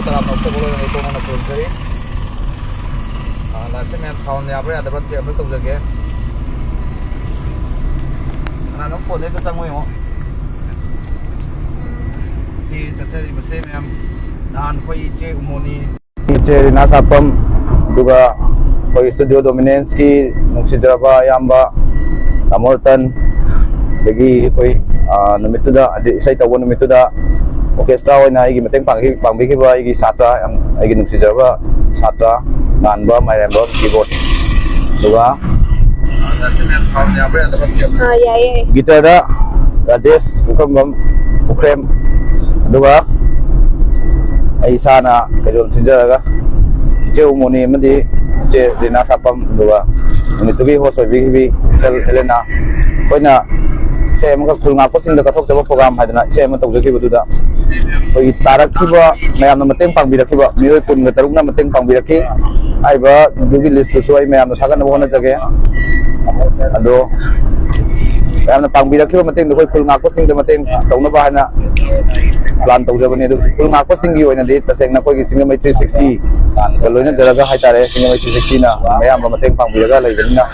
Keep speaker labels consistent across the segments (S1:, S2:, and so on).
S1: taraf nokta bolo yang itu mana pun jadi nanti map sound ya berarti ada berarti apa tuh jaga karena nomor phone itu canggung ya si cacari bersih map nahan koi C umuni C nasa pam juga koi studio dominance ki nungsi jeraba yamba Hamilton lagi koi numit tu dah ada saya tahu numit tu dah orkestra na igi mateng pangbi ba igi satra ang igi nungsi jarba satra nanba mairemba keyboard duga gitar da Rajesh Ukrem duga ai sana kedol sinjaraga je umuni mandi je dina sapam duga ini tugi host bi Helena koina saya mungkin kulungan aku sih dekat coba program ada nak saya mentok jadi betul dah. Bagi tarak kiba, mayam nama teng pang birak kiba, mioi pun ngetarung nama teng pang birak ki, aiba juga list sesuai mayam nama sakan nama mana jaga. Aduh, mayam nama pang birak kiba mateng dukoi kulungan aku sih nama teng tahu nama bahana plan tahu jaga ni tu kulungan aku sih gioi nanti taseng nak koi singa mai 360 kalau ni jaga hai tare singa mai 360 na mayam nama teng pang birak lagi jadi na.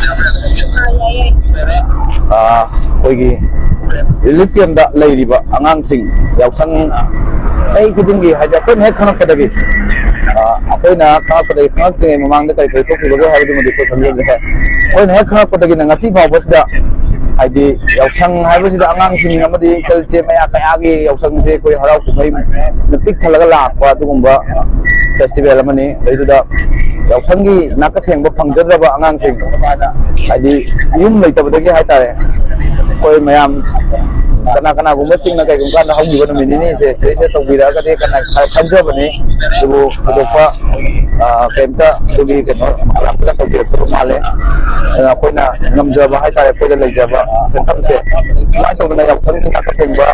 S1: Koi relief game da leiriba angang sing yausang chai kudingi haja kon hek khanak kadagi akoina khanak kadagi khanak te mamang da kai kai to kilogo haidu mo dikko thamle le kon hek khanak kadagi na ngasi ba bosda haidi yausang haibu sida angang sing amadi kalche maya kayagi yausang se koi harau kumai na pik thalaga lakwa dugumba festival amani leidu da yausanggi nakatheng ba phangjadraba angang sing haidi yum leitabadagi haitare koi mayam kana gumba sing na kai gumka na haugi bana minini se to bira ka de kana khanja bani dubu dopa kemta dugi keno rapsa to bira to male koi na ngamja ba hai tare koi da leja ba sentam se mai to na yak thang ka theng ba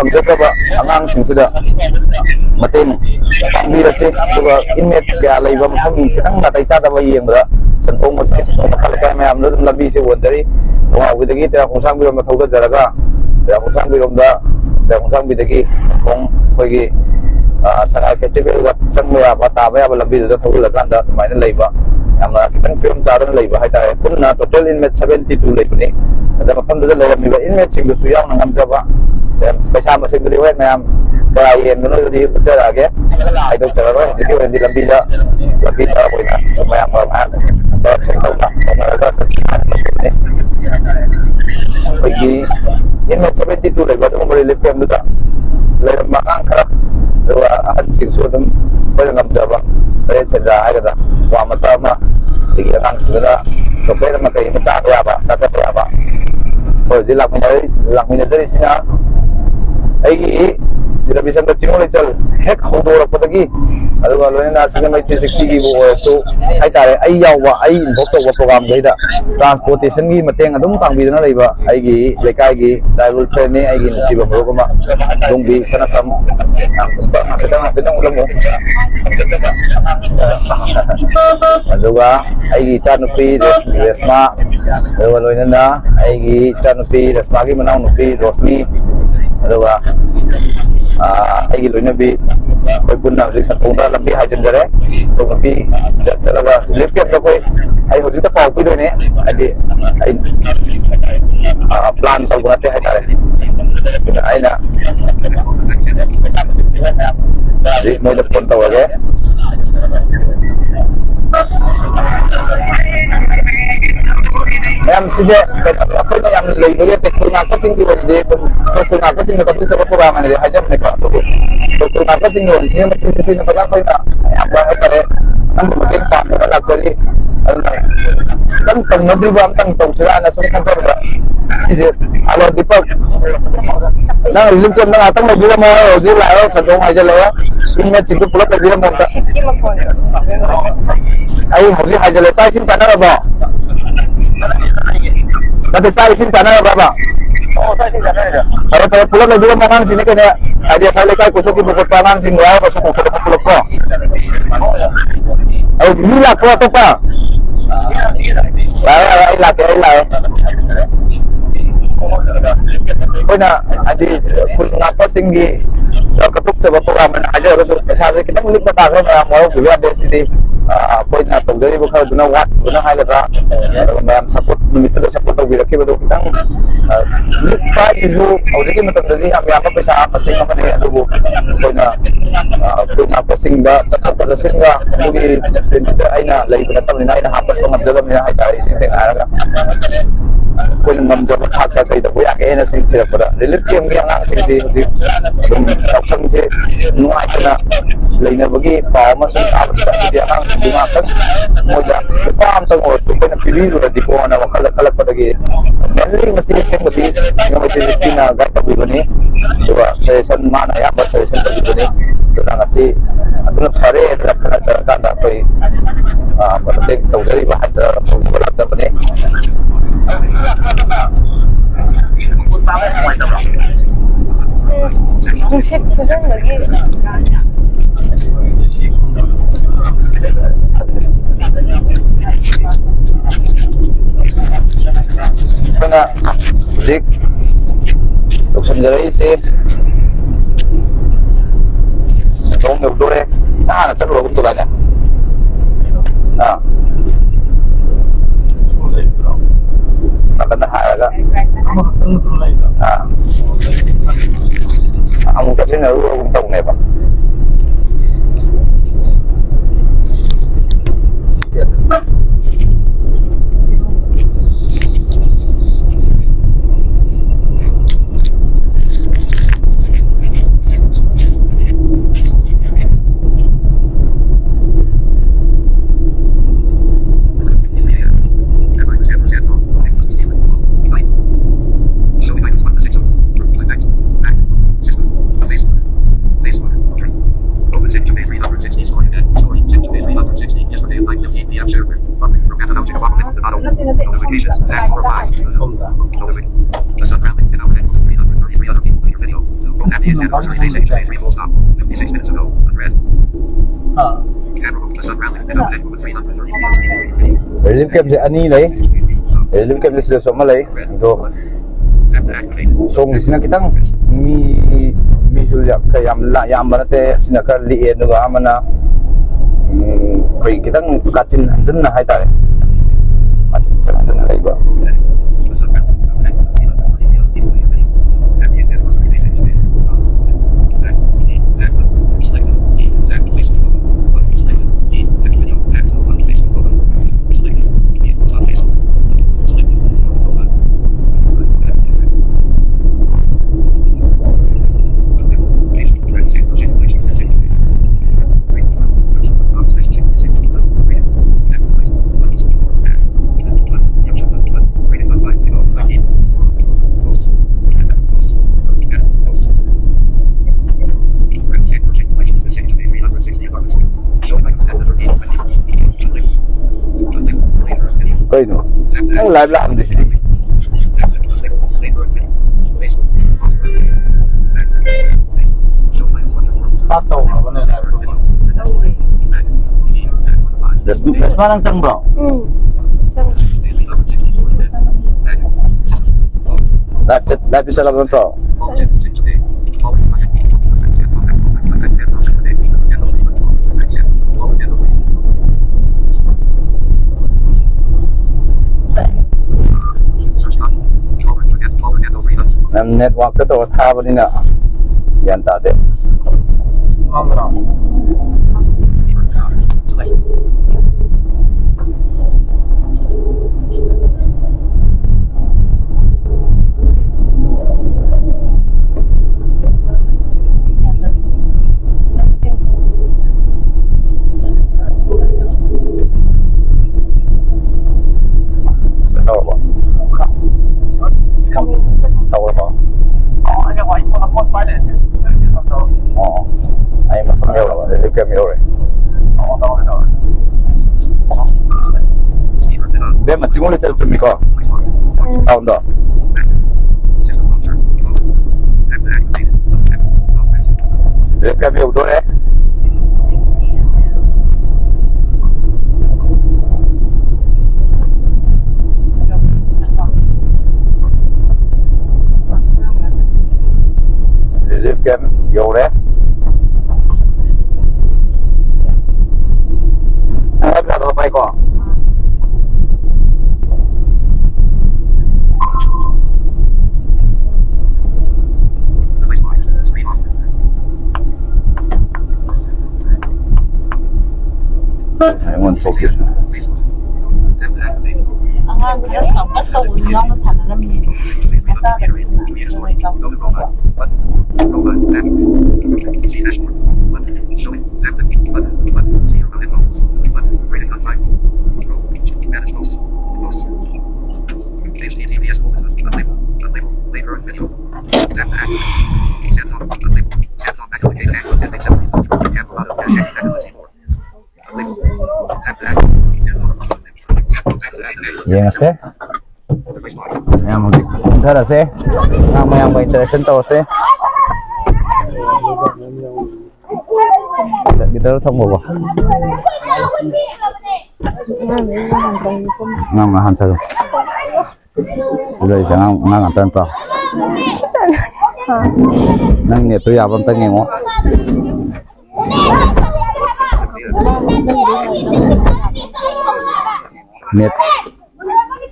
S1: khanja ka ba angang sing sida matem bira se duga inmet ya leiba mathang kitang na tai cha da ba yeng ba santong mo se to kala ka mayam no labi se wondari wa widagi ta khosang bira ma thauda jaraga ya khosang biromda ya khosang bidagi kong khoigi sangai festival ga changya ba ta ba labi da thauda kanda maina leiba amna kitang film taran leiba haita kunna total inmate 72 leibani ada mafam da lewat miba inmate sing su yang ngam jaba special masing dari wek mayam ba yen no di bicara ge ai do cara ba jadi wen di labi da koina mayam ba sing tau na ba bagi ini sampai itu lagi baru membeli lifem juga lagi makan kerap dua hasil sudah banyak ngam saya cerita aja dah wah mata mah tiga orang sudah sampai sama kayak macam apa kalau dilaknya dari sini lagi tidak bisa bercinggung lecal hek hodor apa lagi aduh kalau ini nasinya mai 360 gi bo so ai tare ai yawa ai involve to program gaida transportation gi mateng adum pangbi na leiba ai gi lekai gi childhood friend ni ai gi siba mo ko ma dongbi sana sam kita ulam mo aduga ai gi chanupi resma kalau ini na ai gi chanupi resma gi manang nupi rosmi aduga ai loina bi koi punna ri sa tongda lambi ha jendare to bi jalaga lift ke koi ai hoji ta pau pi do ne adi ai plan ta gunate ha tare ai na ri mo da phone ta wage em sida apa yang lebih teknik apa sing di teknik apa sing tapi coba program ini aja mereka teknik apa sing ini mesti apa ya apa kare kan mungkin pak luxury kan pengen bantang tahu sila na sun kan ba sida alo dipak na limkan na atang mo bila mo di lao sa dong aja lawa inna chitu pula ka bila mo ta ay hoji aja la sai sin kana ba nanti saya isin sana berapa? Oh, saya isin sana aja. Kalau pulang lagi dulu mangan sini kan ya. Ada saya lekai kusuk ibu ketangan sini ya, kusuk pulang kok. Oh, gila kok atau apa? Lah, lah. ꯑꯩꯈꯣꯏꯅ ꯍꯥꯏꯗꯤ ꯈꯨꯟ ꯉꯥꯛꯄꯁꯤꯡꯒꯤ ꯀꯠꯊꯣꯛꯆꯕ programme ꯑꯣꯏꯅ ꯍꯥꯏꯖꯔꯒꯁꯨ ꯄꯩꯁꯥꯁꯦ ꯈꯤꯇꯪ ꯂꯤꯛꯄ ꯇꯥꯈ꯭ꯔꯦ ꯃꯌꯥꯝ ꯋꯥꯔꯧꯕꯤꯕ ꯌꯥꯗꯦ ꯁꯤꯗꯤ ꯑꯩꯈꯣꯏꯅ ꯇꯧꯖꯔꯤꯕ ꯈꯔꯗꯨꯅ ꯋꯥꯠꯄꯅ ꯍꯥꯏꯒꯗ꯭ꯔꯥ ꯑꯗꯨꯒ ꯃꯌꯥꯝ ꯁꯞꯄꯣꯔꯠ ꯅꯨꯃꯤꯠꯇꯨꯗ ꯁꯞꯄꯣꯔꯠ ꯇꯧꯕꯤꯔꯛꯈꯤꯕꯗꯨ ꯈꯤꯇꯪ ꯂꯤꯛꯄ ꯍꯥꯏꯁꯤꯁꯨ ꯍꯧꯖꯤꯛꯀꯤ ꯃꯇꯝꯗꯗꯤ ꯌꯥꯝ ꯌꯥꯝꯕ ꯄꯩꯁꯥ ꯃꯁꯤꯡ ꯑꯃꯅꯤ ꯑꯗꯨꯕꯨ ꯑꯩꯈꯣꯏꯅ ꯈꯨꯟ ꯉꯥꯛꯄꯁꯤꯡꯗ ꯆꯠꯊꯣꯛ ꯆꯠꯁꯤꯟꯒ ꯑꯗꯨꯒꯤ ꯑꯦꯛꯁꯄꯦꯟꯗꯤꯆꯔ ꯑꯩꯅ ꯂꯩꯕ ꯅꯠꯇꯕꯅꯤꯅ ꯑꯩꯅ ꯍꯥꯞꯀꯠꯄ ꯉꯝꯖꯗꯕꯅꯤꯅ ꯍꯥꯏꯇꯥꯔꯦ ꯏꯁꯦꯡ ꯁꯦꯡꯅ ꯍꯥꯏꯔꯒ ꯑꯩꯈꯣꯏꯅ ꯉꯝꯖꯕ ꯊꯥꯛꯇ ꯀꯩ ꯇꯧꯕ ꯌꯥꯒꯦꯅ ꯁꯨꯝ ꯊꯤꯔꯛꯄꯗ ꯔꯤꯂꯤꯐ ꯀꯦꯝꯒꯤ ꯑꯉꯥꯡꯁꯤꯡꯁꯤ ꯍꯧꯖꯤꯛ ꯑꯗꯨꯝ ꯌꯥꯎꯁꯪꯁꯦ ꯅꯨꯡꯉꯥꯏꯇꯅ ꯂꯩꯅꯕꯒꯤ ꯄꯥꯎ ꯑꯃ ꯁꯨꯝ ꯇꯥꯕꯁꯤꯗ ꯑꯩꯗꯤ ꯑꯉꯥꯡꯁꯤꯡꯗꯨ ꯉꯥꯛꯇꯪ ꯃꯣꯏꯗ ꯂꯨꯄꯥ ꯑꯃꯇꯪ ꯑꯣꯏꯔꯁꯨ ꯑꯩꯈꯣꯏꯅ ꯄꯤꯕꯤꯔꯨꯔꯗꯤꯀꯣꯅ ꯋꯥꯈꯜꯗ ꯈꯜꯂꯛꯄꯗꯒꯤ ꯃꯦꯟꯂꯤ ꯃꯁꯤ ꯑꯁꯦꯡꯕꯗꯤ ꯁꯤꯡꯒꯥꯃꯩ ꯒꯥꯏꯗ ꯇꯧꯕꯤꯕꯅꯤ ꯑꯗꯨꯒ ꯁꯖꯦꯁꯟ ꯃꯥꯅ ꯑꯌꯥꯝꯕ ꯁꯖꯦꯁꯟ ꯇꯧꯕꯤꯕꯅꯤ ꯑꯗꯨꯅ ꯉꯁꯤ ꯑꯗꯨꯅ ꯐꯔꯦ ꯍꯥꯏꯗꯅ ꯈꯟꯅꯔꯀꯥꯟꯗ ꯑꯩꯈꯣꯏ ꯃꯇꯦꯡ ꯇꯧꯖꯔꯤꯕ ꯍꯥꯏꯗꯅ ꯇꯧꯕ ꯂꯥꯛꯆꯕꯅꯤ.
S2: ꯅꯨꯡꯁꯤꯠ ꯐꯨꯖꯟꯕꯒꯤ
S1: ꯑꯩꯈꯣꯏꯅ ꯍꯧꯖꯤꯛ ꯌꯧꯁꯟꯖꯔꯛꯏꯁꯦ ꯁꯣꯝ ꯌꯧꯗꯣꯔꯦ ꯅꯍꯥꯟꯅ ꯆꯠꯂꯨꯔꯒꯨꯝ ꯇꯧꯗꯥꯏꯅꯦ ꯅꯥꯀꯟꯗ ꯍꯥꯏꯔꯒ ꯑꯃꯨꯛ ꯆꯠꯃꯤꯟꯅꯔꯨꯔꯒꯨꯝ ꯇꯧꯅꯦꯕ. Relief camp ani lay. Relief camp sila sama lay. So, sina kitang mi sulya kayam la yam banate sinakar liye nuga amana kay kitang kacin hanjan na hay tare. Kacin hanjan na iba. Ang live lang di sini. Tato apa nih live? Das mana tang bro? Live bisa lakukan bro. Network itu apa ni nak? Yang tak ada. Tahu apa? Tahu apa? Ay matangyaw naman, relief kami ore. Be matingulit sa tumiko. Taon do. Relief kami ore. ko. I want to focus.
S3: Ang bilas ng kato ulang sa namin. Masa
S1: Yang ase, yang musik, ntar ase, yang interaction tau ase. Kita thông bộ ngang mà han sao rồi chẳng ngang tên tao ngang nhiệt tôi vào tên nghe ngó nhiệt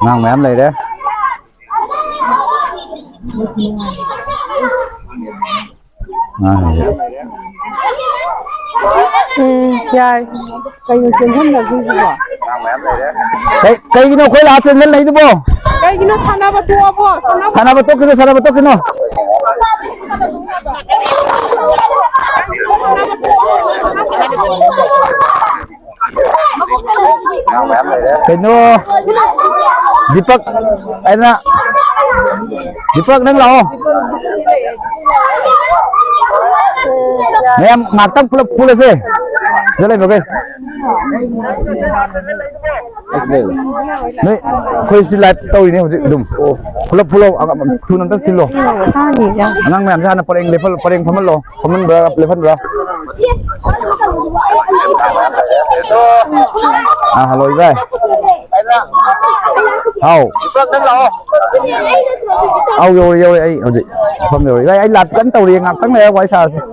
S1: ngang mấy em này đấy
S2: Dài. Cây nó trên thân là gì vậy?
S1: cây cái nó khơi lá trên thân lấy đi bộ
S2: Cây nó sana batu apa?
S1: sana betul kino kino Deepak enak Deepak nang lao em matang pula sih Dale okay Nih, kau silat tahu ini macam dum. Pulau tu nanti silo. Anang macam mana paling level paling paman lo, paman berapa level berapa? Hello guys. Hao. Yo ai, paman yo. Guys, ai lat kan tahu dia ngak tang leh, why sah sih?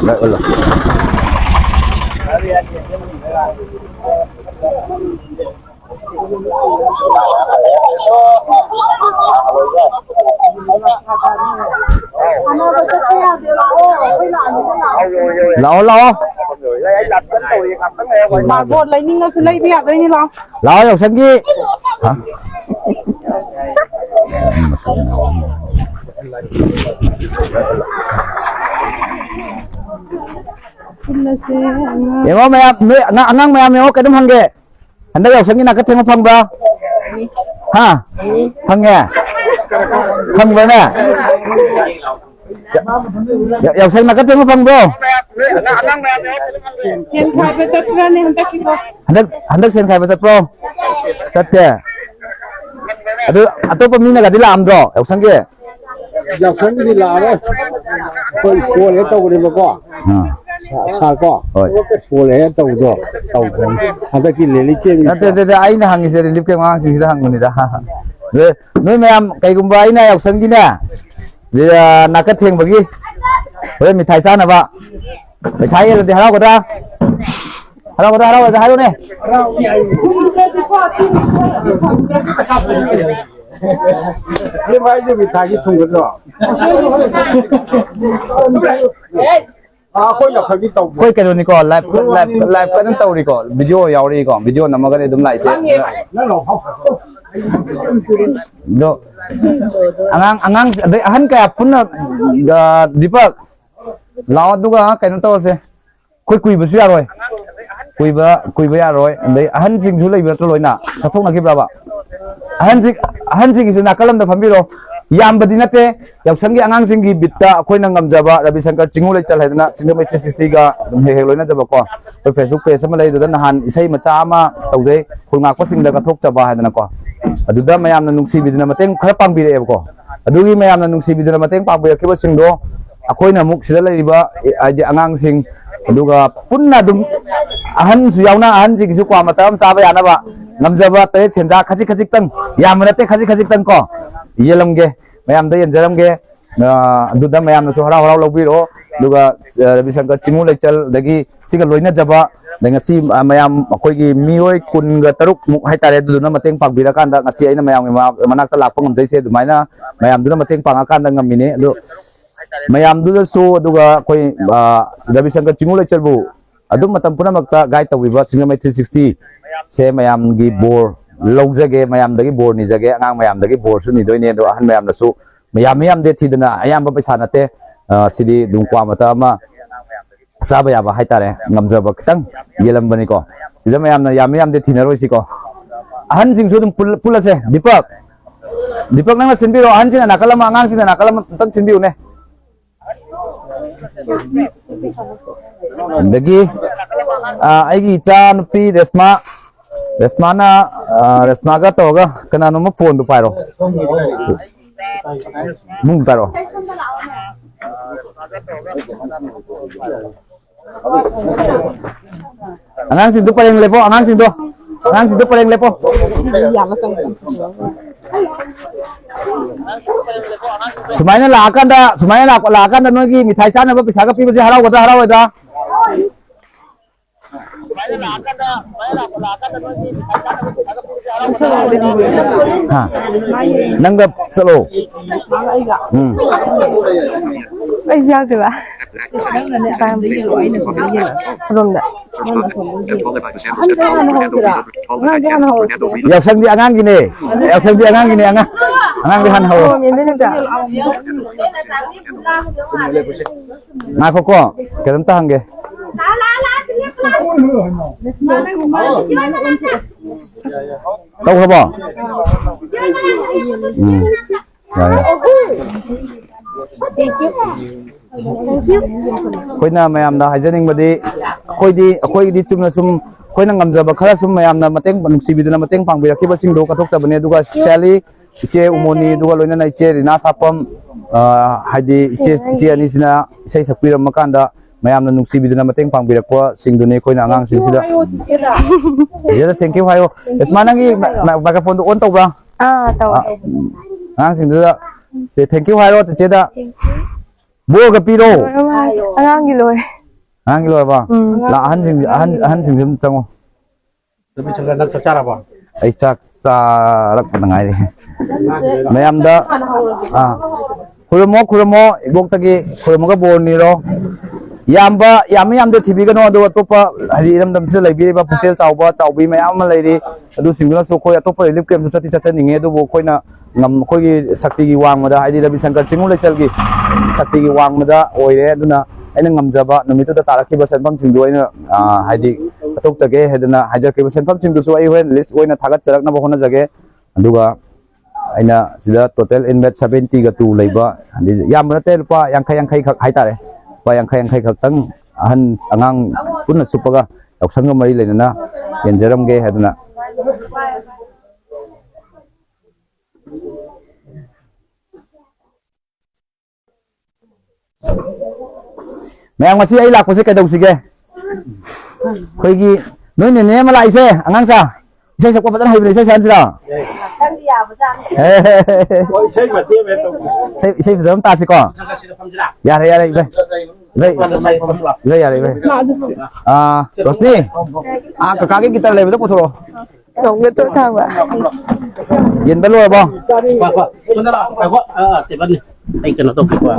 S1: Đấy là lo
S2: Mà bột lấy nhưng nó sẽ lấy bẹp đấy như lo.
S1: lo học sinh gì hả Yang mau angang mau cái đống hang kẹ, anh đây học sinh như nào cái thêm phong bro, ha, phong nghe, phong vậy nè, học sinh là cái thêm phong bro,
S2: Yang khai với tất cả nên tất cả.
S1: anh đây sen khai với tất bro, tất kẹ, atau pemina gak dilam bro, học sinh kẹ,
S4: học sinh đi làm đấy, tôi school hết tàu đi mà có. Sao có? Cái số này tàu rồi, tàu không. Anh ta kia lấy tiền.
S1: Nanti ai na hangi seri lip ke mang sih hang ni dah. Noi ma'am kai gumba ai na học sinh nè. Dia nak thieng bagi. Oi mi thai sana ba. Mai sai rồi đi halo ra. Halo ra nè.
S4: Cái máy gì bị thay cái thùng rồi. Khôi nhập cái tàu.
S1: Khôi cái ni ko live cái nang tàu đi ko video yaw đi ko video nama cái dum lai se.
S4: Nó lỏng không.
S1: Do. Angang han ka pun Deepak. Lao tu ka cái nang tàu se. Kui bu sia rồi. Kui ba rồi. Đấy han sing thu lai ba rồi na. Sapong na kibra ba. Han sing su na kalam da phambi ro. Yam badinate yaw sangi angang singi bitta khoi nang ngamjaba Ravi Shankar chingu lai chal haidna singam 360 ga he loina jaba ko to Facebook page sama lai dan han isai macha ma tawde khulngak pa singda ka thok chaba haidna ko aduda mayam na nungsi bidina mateng khara pangbi re ko adugi mayam na nungsi bidina mateng pangbi ke ba singdo akoi na muk sila lai ba angang sing aduga punna dum ahan su yauna ahan ji su kwa matam saba yana ba ngamjaba te chenja khaji tang yam rate khaji tang ko yelamge mayam da yenjaramge ꯑꯗꯨꯗ ꯃꯌꯥꯝꯅꯁꯨ ꯍꯔꯥꯎ ꯍꯔꯥꯎ ꯂꯧꯕꯤꯔꯣ ꯑꯗꯨꯒ ꯔꯕꯤ ꯁꯪꯀꯔ ꯆꯤꯡꯃꯨ ꯂꯩꯆꯜꯗꯒꯤ ꯁꯤꯒ ꯂꯣꯏꯅꯖꯕ ꯑꯗꯩ ꯉꯁꯤ ꯃꯌꯥꯝ ꯑꯩꯈꯣꯏꯒꯤ ꯃꯤꯑꯣꯏ 23ꯃꯨꯛ ꯍꯥꯏꯇꯥꯔꯦ ꯑꯗꯨꯗꯨꯅ ꯃꯇꯦꯡ ꯄꯥꯡꯕꯤꯔꯀꯥꯟꯗ ꯉꯁꯤ ꯑꯩꯅ ꯃꯌꯥꯝꯒꯤ ꯃꯅꯥꯛꯇ ꯂꯥꯛꯄ ꯉꯝꯖꯩꯁꯦ ꯑꯗꯨꯃꯥꯏꯅ ꯃꯌꯥꯝꯗꯨꯅ ꯃꯇꯦꯡ ꯄꯥꯡꯉꯀꯥꯟꯗ ꯉꯝꯃꯤꯅꯦ ꯑꯗꯣ ꯃꯌꯥꯝꯗꯨꯗꯁꯨ ꯑꯗꯨꯒ ꯑꯩꯈꯣꯏ ꯔꯕꯤ ꯁꯪꯀꯔ ꯆꯤꯡꯃꯨ ꯂꯩꯆꯜꯕꯨ ꯑꯗꯨꯝ ꯃꯇꯝ ꯄꯨꯝꯅꯃꯛꯇ ꯒꯥꯏꯗ ꯇꯧꯕꯤꯕ ꯁꯤꯡꯖꯃꯩ 360 ꯁꯦ ꯃꯌꯥꯝꯒꯤ ꯕꯣꯔ ꯂꯧꯖꯒꯦ ꯃꯌꯥꯝꯗꯒꯤ ꯕꯣꯔ ꯅꯤꯖꯒꯦ ꯑꯉꯥꯡ ꯃꯌꯥꯝꯗꯒꯤ ꯕꯣꯔꯁꯨ ꯅꯤꯗꯣꯏꯅꯦ ꯑꯗꯣ ꯑꯍꯟ ꯃꯌꯥꯝꯅꯁꯨ ꯌꯥꯝꯗꯦ ꯊꯤꯗꯅ ꯑꯌꯥꯝꯕ ꯄꯩꯁꯥ ꯅꯠꯇꯦ ꯁꯤꯗꯤ ꯑꯗꯨꯝ ꯀ꯭ꯋꯥ ꯃꯇ ꯑꯃ ꯆꯥꯕ ꯌꯥꯕ ꯍꯥꯏꯇꯥꯔꯦ ꯉꯝꯖꯕ ꯈꯤꯇꯪ ꯌꯦꯜꯂꯝꯕꯅꯤꯀꯣ ꯁꯤꯗ ꯃꯌꯥꯝꯅ ꯌꯥꯝꯗꯦ ꯊꯤꯅꯔꯣꯏꯁꯤꯀꯣ ꯑꯍꯟꯁꯤꯡꯁꯨ ꯑꯗꯨꯝ ꯄꯨꯜꯂꯁꯦ ꯗꯤꯄꯛ ꯅꯪꯅ ꯁꯤꯟꯕꯤꯔꯣ ꯑꯍꯟꯁꯤꯡꯅ ꯅꯥꯀꯜ ꯑꯃ ꯑꯉꯥꯡꯁꯤꯡꯅ ꯅꯥꯀꯜ ꯑꯃ ꯑꯝꯇꯪ ꯁꯤꯟꯕꯤꯌꯨꯅꯦ ꯑꯗꯒꯤ ꯑꯩꯒꯤ ꯏꯆꯥ ꯅꯨꯄꯤ ꯔꯦꯁꯃꯥꯒ ꯇꯧꯔꯒ ꯀꯅꯥꯅꯣꯃ ꯐꯣꯟꯗꯣ ꯄꯥꯏꯔꯣ ꯃꯨꯡ ꯄꯥꯏꯔꯣ ꯑꯉꯥꯡꯁꯤꯡꯗꯣ ꯄꯔꯦꯡ ꯂꯦꯞꯄꯣ ꯑꯉꯥꯡꯁꯤꯡꯗꯣ ꯄꯔꯦꯡ ꯂꯦꯞꯄꯣ ꯁꯨꯃꯥꯏꯅ ꯂꯥꯛꯑꯀꯥꯟꯗ ꯅꯣꯏꯒꯤ ꯃꯤꯊꯥꯏ ꯆꯥꯅꯕ ꯄꯩꯁꯥꯒ ꯄꯤꯕꯁꯦ ꯍꯔꯥꯎꯒꯗ꯭ꯔꯥ ꯍꯔꯥꯎꯔꯣꯏꯗ꯭ꯔꯥ ꯅꯪꯒ ꯆꯠꯂꯣ
S2: ꯑꯩ ꯌꯥꯎꯗꯦꯕ ꯑꯗꯣꯝꯗ
S1: ꯌꯥꯎꯁꯪꯗꯤ ꯑꯉꯥꯡꯒꯤꯅꯦ ꯑꯉꯥꯡꯗꯤ ꯍꯥꯟꯅ ꯍꯧꯔꯣ ꯉꯥꯏꯈꯣꯀꯣ ꯀꯩꯅꯣꯝꯇ ꯍꯪꯒꯦ ꯇꯧꯈ꯭ꯔꯕꯣ ꯑꯩꯈꯣꯏꯅ ꯃꯌꯥꯝꯗ ꯍꯥꯏꯖꯅꯤꯡꯕꯗꯤ ꯑꯩꯈꯣꯏꯒꯤꯗꯤ ꯆꯨꯝꯅ ꯁꯨꯝ ꯑꯩꯈꯣꯏꯅ ꯉꯝꯖꯕ ꯈꯔ ꯁꯨꯝ ꯃꯌꯥꯝꯅ ꯅꯨꯡꯁꯤꯕꯤꯗꯨꯅ ꯃꯇꯦꯡ ꯄꯥꯡꯕꯤꯔꯛꯈꯤꯕꯁꯤꯡꯗꯣ ꯀꯠꯊꯣꯛꯆꯕꯅꯤ ꯑꯗꯨꯒ ꯁꯦꯂꯤ ꯏꯆꯦ ꯎꯃꯣꯅꯤ ꯑꯗꯨꯒ ꯂꯣꯏꯅꯅ ꯏꯆꯦ ꯔꯤꯅꯥ ꯁꯥꯄꯝ ꯍꯥꯏꯗꯤ ꯏꯆꯦ ꯑꯅꯤꯁꯤꯅ ꯏꯁꯩ ꯁꯛꯄꯤꯔꯝꯃ ꯀꯥꯟꯗ ꯃꯌꯥꯝꯅ ꯅꯨꯡꯁꯤꯕꯤꯗꯨꯅ ꯃꯇꯦꯡ ꯄꯥꯡꯕꯤꯔꯛꯄꯁꯤꯡꯗꯨꯅꯤ ꯑꯩꯈꯣꯏꯅ ꯑꯉꯥꯡꯁꯤꯡꯁꯤꯗ ꯊꯦꯡꯀ꯭ꯌꯨ ꯍꯥꯏꯌꯣ ꯏꯁꯃꯥ ꯅꯪꯒꯤ ꯃꯥꯏꯀ꯭ꯔꯣꯐꯣꯟꯗꯣ ꯑꯣꯟ ꯇꯧꯕ꯭ꯔꯥ
S2: ꯇꯧꯋꯦ
S1: ꯑꯉꯥꯡꯁꯤꯡꯗꯨꯗ ꯊꯦꯡꯀ꯭ꯌꯨ ꯍꯥꯏꯔꯣ ꯆꯤꯆꯦꯗ ꯕꯣꯔꯒ ꯄꯤꯔꯣ
S2: ꯑꯉꯥꯡꯒꯤ ꯂꯣꯏꯔꯦ
S1: ꯑꯉꯥꯡꯒꯤ ꯂꯣꯏꯔꯕ ꯑꯍꯟꯁꯤꯡꯁꯤ ꯑꯗꯨꯝ ꯆꯪꯉꯣ ꯑꯩ ꯆꯥꯛ ꯆꯥꯔꯛꯄꯗ ꯉꯥꯏꯔꯤ ꯃꯌꯥꯝꯗ ꯈꯨꯔꯨꯝꯃꯣ ꯏꯕꯣꯛꯇꯒꯤ ꯈꯨꯔꯨꯝꯃꯒ ꯕꯣꯔ ꯅꯤꯔꯣ ꯌꯥꯝꯗꯦ ꯊꯤꯕꯤꯒꯅꯣ ꯑꯗꯨꯒ ꯑꯇꯣꯞꯄ ꯍꯥꯏꯗꯤ ꯏꯔꯝꯗꯝꯁꯤꯗ ꯂꯩꯕꯤꯔꯤꯕ ꯄꯨꯛꯆꯦꯜ ꯆꯥꯎꯕ ꯆꯥꯎꯕꯤ ꯃꯌꯥꯝ ꯑꯃ ꯂꯩꯔꯤ ꯑꯗꯨꯁꯤꯡꯗꯨꯅꯁꯨ ꯑꯩꯈꯣꯏ ꯑꯇꯣꯞꯄ ꯔꯤꯂꯤꯐ ꯀꯦꯝꯁꯨ ꯆꯠꯆꯅꯤꯡꯉꯦ ꯑꯗꯨꯕꯨ ꯑꯩꯈꯣꯏꯅ ꯑꯩꯈꯣꯏꯒꯤ ꯁꯛꯇꯤꯒꯤ ꯋꯥꯡꯃꯗ ꯍꯥꯏꯗꯤ ꯔꯕꯤ ꯁꯪꯀꯔ ꯆꯤꯡꯃꯨ ꯂꯩꯆꯜꯒꯤ ꯁꯛꯇꯤꯒꯤ ꯋꯥꯡꯃꯗ ꯑꯣꯏꯔꯦ ꯑꯗꯨꯅ ꯑꯩꯅ ꯉꯝꯖꯕ ꯅꯨꯃꯤꯠꯇꯨꯗ ꯇꯥꯔꯛꯈꯤꯕ ꯁꯦꯟꯐꯝꯁꯤꯡꯗꯨ ꯑꯩꯅ ꯍꯥꯏꯗꯤ ꯀꯠꯊꯣꯛꯆꯒꯦ ꯍꯥꯏꯗꯅ ꯍꯥꯏꯖꯔꯛꯈꯤꯕ ꯁꯦꯟꯐꯝꯁꯤꯡꯗꯨꯁꯨ ꯑꯩ ꯍꯣꯔꯦꯟ ꯂꯤꯁ ꯑꯣꯏꯅ ꯊꯥꯒꯠꯆꯔꯛꯅꯕ ꯍꯣꯠꯅꯖꯒꯦ ꯑꯗꯨꯒ ꯑꯩꯅ ꯁꯤꯗ ꯇꯣꯇꯦꯜ ꯏꯟꯚꯦꯠ 70 ꯂꯩꯕ ꯌꯥꯝꯕ ꯅꯠꯇꯦ ꯂꯨꯄꯥ 50 ꯈꯛ ꯍꯥꯏꯇꯥꯔꯦ ꯂꯨꯄꯥ 50 ꯈꯛꯇꯪ ꯑꯉꯥꯡ ꯄꯨꯟꯅ ꯆꯨꯞꯄꯒ ꯌꯥꯎꯁꯪꯒ ꯃꯔꯤ ꯂꯩꯅꯅ ꯌꯦꯟꯖꯔꯝꯒꯦ ꯍꯥꯏꯗꯅ ꯃꯌꯥꯝ ꯉꯁꯤ ꯑꯩ ꯂꯥꯛꯄꯁꯦ ꯀꯩꯗꯧꯁꯤꯒꯦ ꯑꯩꯈꯣꯏꯒꯤ ꯅꯣꯏ ꯅꯦꯅꯦ ꯑꯃ ꯂꯥꯛꯏꯁꯦ ꯑꯉꯥꯡꯁꯥ इसे सबको पता नहीं इसे शांत रहो इसे जरूर तासी को यार भाई रोशनी काका की तरह ले तो पुथरो
S2: Nongnya tuh tahu.
S1: Yen belu apa?
S5: Ay kana to kwa.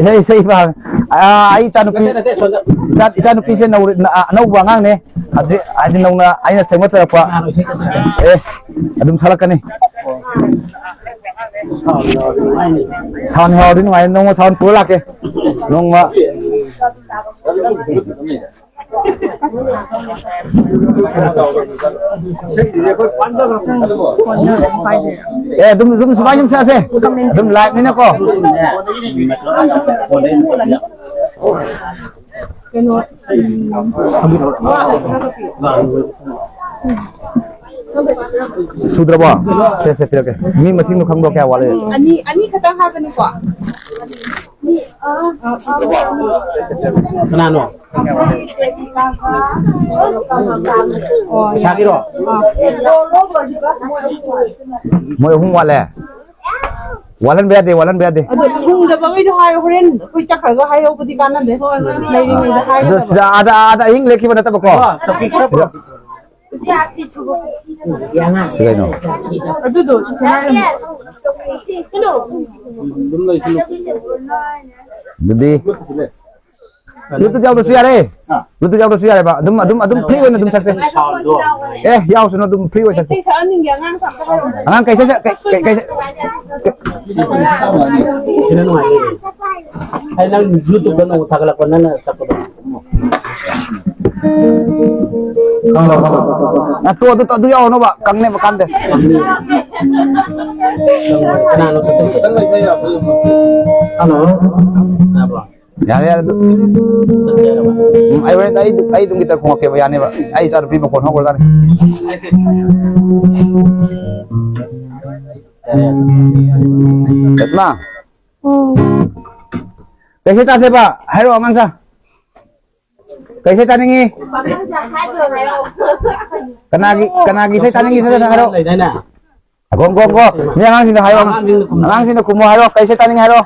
S1: Hey, say pa. Ai tanu pi se nau bangang ne. Adi nau na ai na sengwa cha pa. Adum salakani. Sound hao din ngai nong sound pula ke. Nong ma. Dum sebanyak saya dum live ni nak Sudah ba? Saya pilih ke. Ni mesin tu khang do kya wala.
S3: Ani kata ha bani ko.
S5: Kanano? Sakiro.
S1: Moi hung wala. walan biya de
S2: ꯑꯗꯣ ꯊꯨꯡꯗꯕꯉꯩꯗꯣ ꯍꯥꯏꯌꯣ ꯍꯣꯔꯦꯟ ꯑꯩꯈꯣꯏ ꯆꯠꯈ꯭ꯔꯒ ꯍꯥꯏꯍꯧꯕꯗꯤ ꯀꯥꯟꯅꯗꯦ ꯂꯩꯔꯤꯉꯩꯗ ꯍꯥꯏꯒꯗꯕ
S1: sida ada ahing leki pada tabako sige no
S2: ꯑꯗꯨꯗꯣ
S1: jadi lu tu jauh tu siare ba adum free wen adum sakse yaw suno adum free wen sakse angang kai
S5: Sino nung ay nang YouTube ba nung tagala ko na sa ko.
S1: na tu yaw no ba kangne ba kande
S5: Kanano sa to?
S1: ano ya ay dum kita ko ke bayane ba ay sar pi mo kon ho ko Betma. कैसे तासे बा हेरो अमंसा कैसे तानेंगे कनागी से तानेंगे से हेरो gom ni angang sino heरो angang sino kumo heरो कैसे तानेंगे हेरो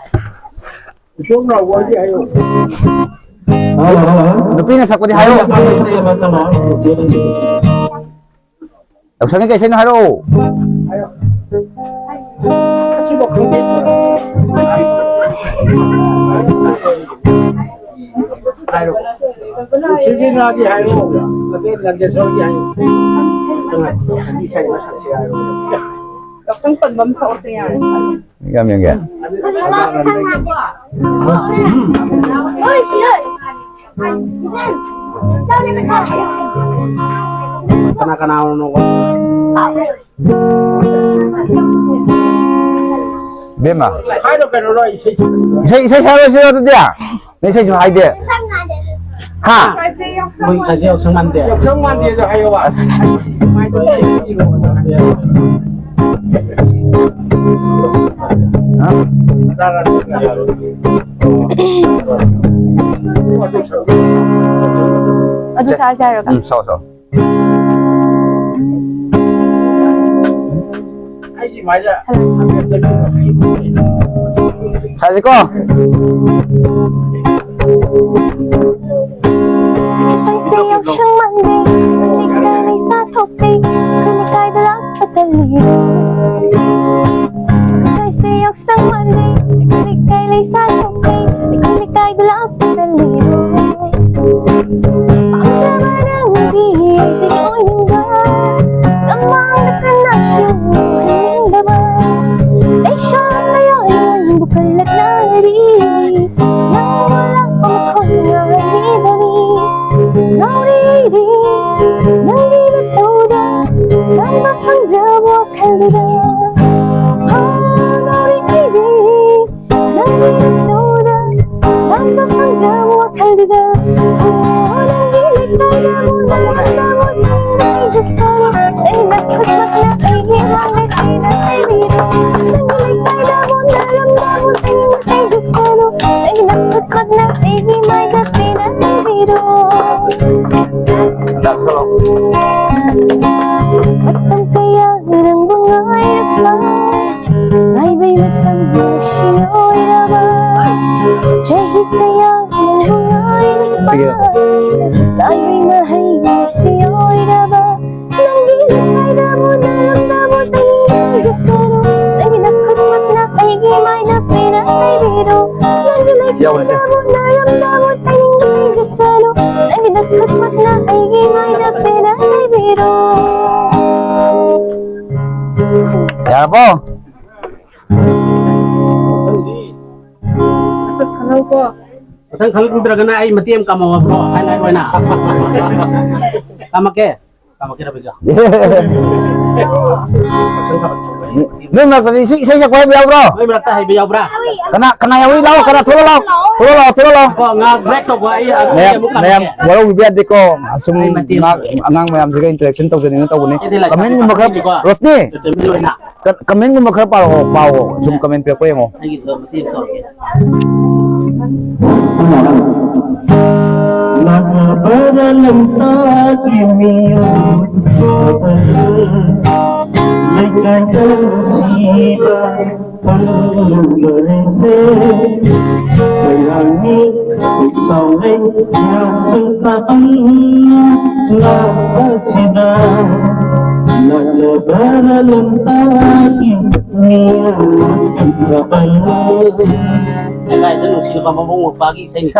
S1: दुपी ने सको di हेरो अब संगे कैसे न हेरो
S4: Sige na di hayo. Tapi nandiyan sa iyo. Hindi siya yung saksi hayo.
S2: Yung pagbam sa ocean.
S1: Yang
S6: Ôi, chị ơi.
S5: Kanakanaw no ko.
S1: Bema
S4: Hayo ka no isay.
S1: Isay sayo sino tu dia ni isay hai dia ha
S5: Uy, kasi ako sang mande.
S4: Yung man di hayo ba. May to
S6: Aduh, saya kan.
S1: so
S4: Ay, maya.
S1: Sai ko
S6: Xoay xeo sương mặn đi, đi cài lấy xa thục đi, cứ đi cài đã lắm và tên lì. Xoay xeo sương mặn đi, đi cài lấy xa thục đi, cứ đi cài đã lắm và tên lì. Ông cha ba đang đi, thì ôi nhìn ra, đã mang được cái nào sương hình đã ba. Để cho mấy ơi anh bukan lek nari, nang walang pangkong ngai di bali. Nauridi, nang di natuda, nang mapangjawa kalida. Ha, nauridi, nang di natuda, nang mapangjawa kalida. Ha, nang di natuda mo, nang mo, nang jasara, ay nakakmak na ay hirang ay ay biro. Nang di natuda mo, naramdam mo, ay jasara, ay nakakmak na ay himay na ay biro. Matang kaya ng mga irakla Ay ba'y matang sino'y naman Jahi kaya ng mga irakla Ay ba'y mahay na siyo'y naman Nang ginagay na mo naramdam mo Tingin jasano Nang ginakutmat na ay gimay na pinay biro Nang ginagay na mo naramdam mo Tingin jasano Nang ginakutmat na ay gimay na pinay biro
S1: ya po
S2: Hello po.
S5: Tang khal ko bira na ay matiem kamo ko. Ay na na. Kamake na biga.
S1: ni ma ko si sa ko biyaw bro
S5: Ay bra ta hay biyaw bra.
S1: kana yawi law kana thulo law
S5: Ko nga break to ko ay
S1: nayam wala biya de ko asum angang mayam juga interaction to ganin to ni kamen mo makha rotni kamen mo makha pao sum kamen pe ko yemo
S5: Ay gito matiem to.
S7: Nakabaralam ta kimiyo
S5: lấy cái tâm si ba thân lời xe đời làm mi vì sau đây nhau sự ta là si ba là lời ba lần ta kim nia kita balu Guys, ano sino pa mabungog pagi sa inyo?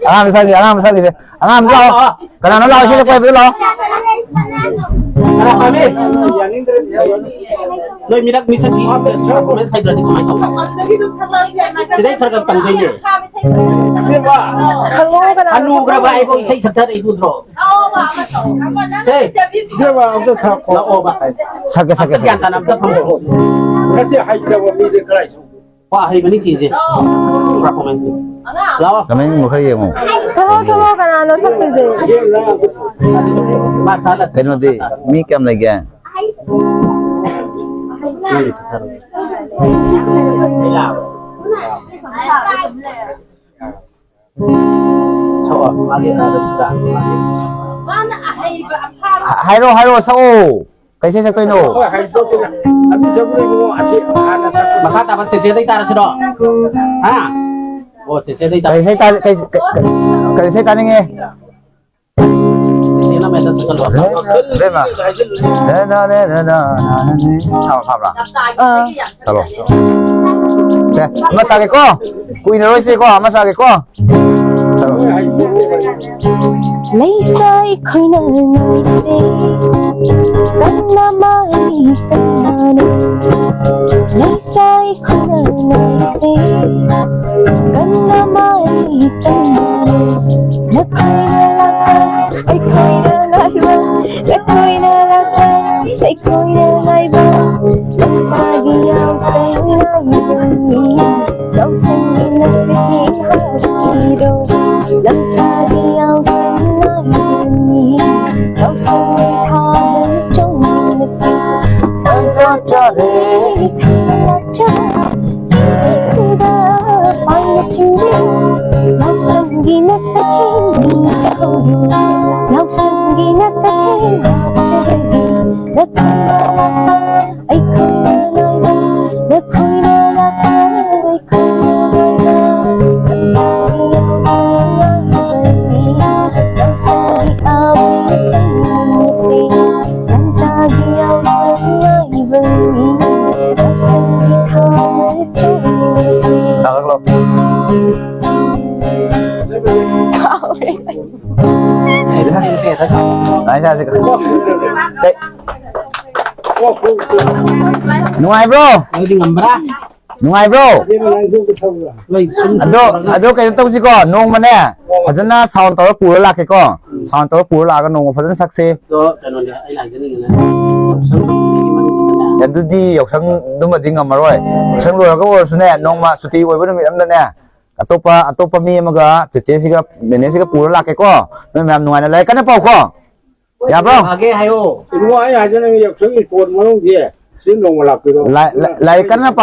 S1: Angam sa ni. Angam lao. Kana lao sila ko bilo.
S5: Ano kami? Noy minak misa di. Comment sa dali ko may taw. Siday targa tanggay niyo. Ano gra ba ay ko isa isa tar ito dro. Say.
S4: Diba ang sa ko.
S5: Oo ba?
S1: Sakit.
S5: Yan tanam ta pampo.
S4: Kasi hay daw mi de kray.
S5: Pa hay mani kije. Gra comment. Lawa.
S1: Kami mo kaya mo.
S6: Tawa ka na ano sa pwede.
S5: Ba salat.
S1: Kano di mi kam lagi.
S5: Mali sa tar. So, mali na da.
S1: Hairo sa o. Kasi sa to no.
S4: Hay so din. Abi sabi ko asi ana sa
S5: Baka dapat sisiday tara si do. Ha? O sisiday tara.
S1: Kasi taning eh.
S5: Sino may sa kalwa?
S1: Bema. Na. Tama. Talo. Che, masage ko. Kuin ro si ko, masage ko.
S6: Lấy sai khơi nở nở xe cắn na mai cắn na nè lấy sai khơi nở nở xe cắn na mai cắn na nè nó khơi nở la ai khơi nở lại ba nó khơi nở la ai khơi nở lại ba lòng ta ghi áo xanh lại gần áo xanh như nước biển hạt đâu lòng ta ghi áo xanh kau sendiri tahu cuma mesti terjadi kerja tidak banyak cinta kau sendiri nak kini jauh kau sendiri nak kini jadi nak ai kau nak kau nak ai kau
S1: Takak lo. Ay sa sik. Nungay bro.
S5: Ang di ngambra.
S1: Nungay bro.
S5: Wait, sun.
S1: Ado kayo tong si ko nung man eh. Phajana sound to pura la ke ko. Sound to pura la ka nung phajana sakse.
S5: Do kanon dia ai lang din ngana. Sun di man kita.
S1: Yadudi yaksang dumadi ngamaroi. Sang lo ka or sune nongma suti oi bani amda ne. Atopa mi amaga cheche siga bene siga pura la ke ko. Noi mam nungai na lai kana pau ko. Ya bro.
S5: Age hayo.
S4: Ino ay aja nang yak sang ikon malong dia. Sin long malak pero.
S1: Lai kana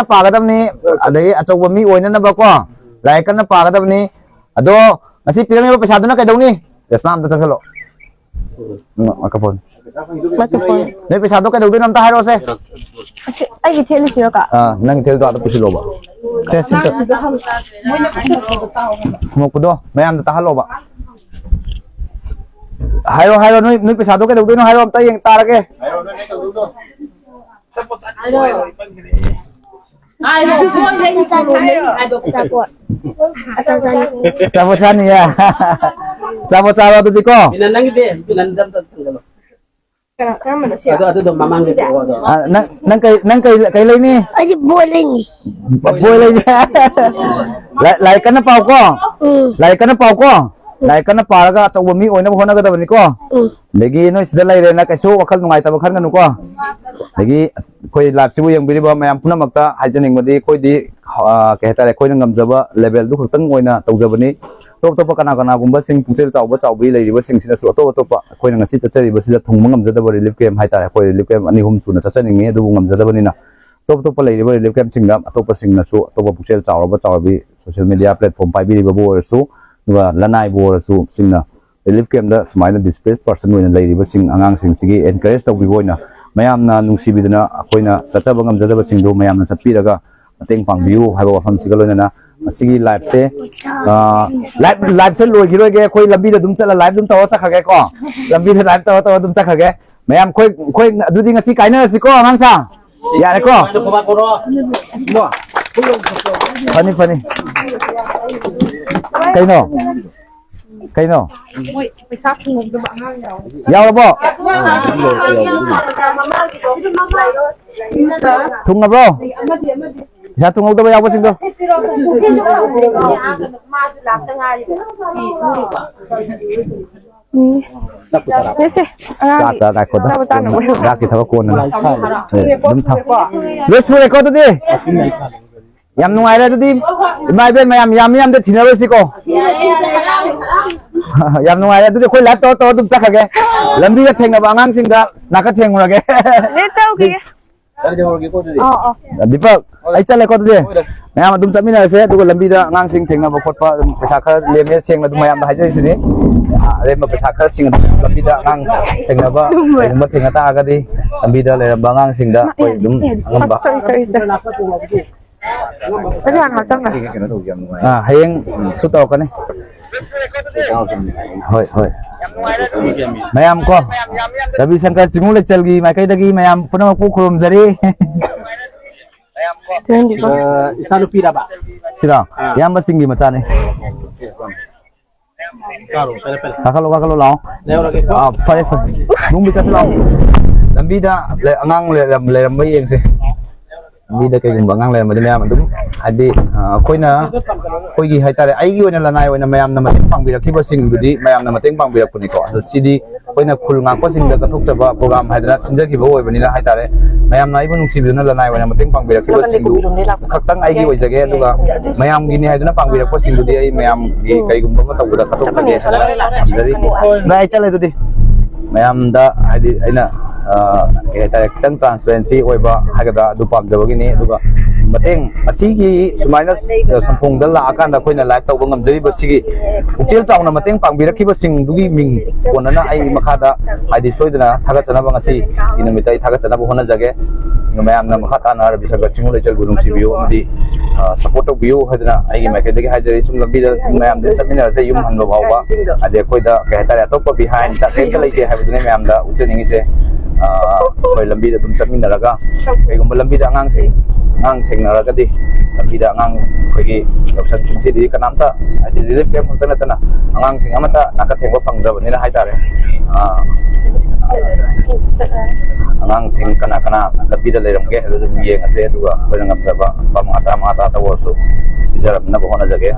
S1: pa gadam ni adai achau mi oi na ba ko. Lai kana pa gadam ni ado ngasi pirang ni paisa na kay daw ni. Yasam ta thalo. Makapon. Nei paisa do kay daw din am ta hairo se.
S6: ai cái thiên lý sửa cả
S1: Nang tel do ata pusilo ba. Te sin ta. Mo ko do mayam ta halo ba. Hairo noi paisa do kay daw din hairo am ta yang tarage.
S2: Ai đâu có lên cho luôn đi, ai đâu có quật.
S1: Sabotan ya. Sabot tu ko.
S5: Pinandang ite, pinandam ta tanggal.
S2: Karena mana sih?
S5: Ado do mamang gitu.
S1: Nang kay lay ni.
S6: ai boleh ni
S1: Boy lay niya. Lay ka na pao ko. Lay ka na pao ko. Lay ka na para ka sa mi oy na hona ka daw ni ko. Lagi no sida lay na kay so wakal nungay ta bakhan nganu ko. Lagi koi lab sibu yang biri ba mayam puna magta hajaning mo di koi di kahita le koi nang ngamjaba level du khutang oy na tawjabani. Top kana gumba sing pungsel chawbi lay riba sing sina su to koi nang si chachari ba sida thungma ngamjada ba relief camp haita koi relief camp ani hum su na chachani ngi du ngamjada bani na. Top lay riba relief camp sing na top sing na su top pungsel chawbi social media platform pai biri ba bo su nuga lanai bo su sing na relief camp da smaina displaced person oy na lay riba sing angang sing sigi encourage to bi boy na mayamna nungsibiduna akoina tataba ngamjadaba singdu mayamna chapiraga mateng pangbiu haiba wafam sigalona asigi live se live se loi giroi ge koi lambi da dum chala live dum tawa sakhage ko lambi da live tawa dum sakhage mayam koi adudi ngasi kaina si ko ngang sang yare ko Funny kaino yaw bo thung bro sa thung da ba yaw ba sing do
S6: Nese,
S1: da ko da ki thaba ko na dum tha let's record to di yam nungai ra to di mai ben yam de thina si ko yam nungai ra to di khoi lat to dum chakhage lambi da thengna ba ngang sing da naka thengrage
S6: ne chau ki.
S1: Dipak ai chale ko to di mayam dum chamina se du lambi da ngang sing thengna ba khot pa pesa kha leme seng na dum mayam da hajai sini re ma pesa kha sing lambi da ngang thengna ba ma thengna ta ga di lambi da le ba ngang sing da koi dum ngam ba
S6: Sorry. Tadi anak tengah.
S1: hayeng su to ka ne hoi mayam ko Ravi Shankar chingule chalgi mai kai dagi mayam puna ku khum jari
S4: Isa Lupira ba?
S1: sira yam ba singi macha ne kakalo lao fare nung bi ta lao lambi da le angang le ram bai yeng se lambi da kai gumba angang le ma mayam dum adi koina koigi haitare ai gi oina lanai oina mayam na mateng pangbi rakhi ba sing budi mayam na mateng pangbi rakuni ko sidi koina khul nga ko sing da kathuk ta ba program haidara sinja gi bo bani na haitare mayam na ibun nungsi biduna lanai oina mateng pangbi rakhi ba sing du khaktang ai gi oi jage aduga mayam gi ni haiduna pangbi rakko sing budi ai mayam gi kai gumba ma tabuda kathuk ta ge dari nai chale dudi mayam da adi aina ke haitare kitang transparency oiba hagada du pam jabagi ni aduga mateng asigi sumaina sampung da la akan da koina live tawba ngamjari ba sigi uchel chawna mateng pangbi rakhi ba sing dugi ming konana ai makhada haidi soidana thaga chana ba ngasi inamitai thaga chana ba hona jage mayam na makhata na Ravi Shankar chingule chal gurung sibiyo di support to biyo hadna ai mai ke dege hajari sum lambi da mayam de chamina se yum hanlo bawa ade koida ke hatare atop behind ta ken kalai ke habudne mayam da ucheningi se koi lambi da tum chamina raga kai gum lambi da ngang se ngang thengna di lambi da ngang koi gi option kinsi di kanamta adi relief camp tana tana ngang sing amata naka thengba phangdra bani na haitare ngang sing kana lambi da leram ge hadu yeng ase duga koi ngam jaba pa mata ta worsu bijaram na bahona jage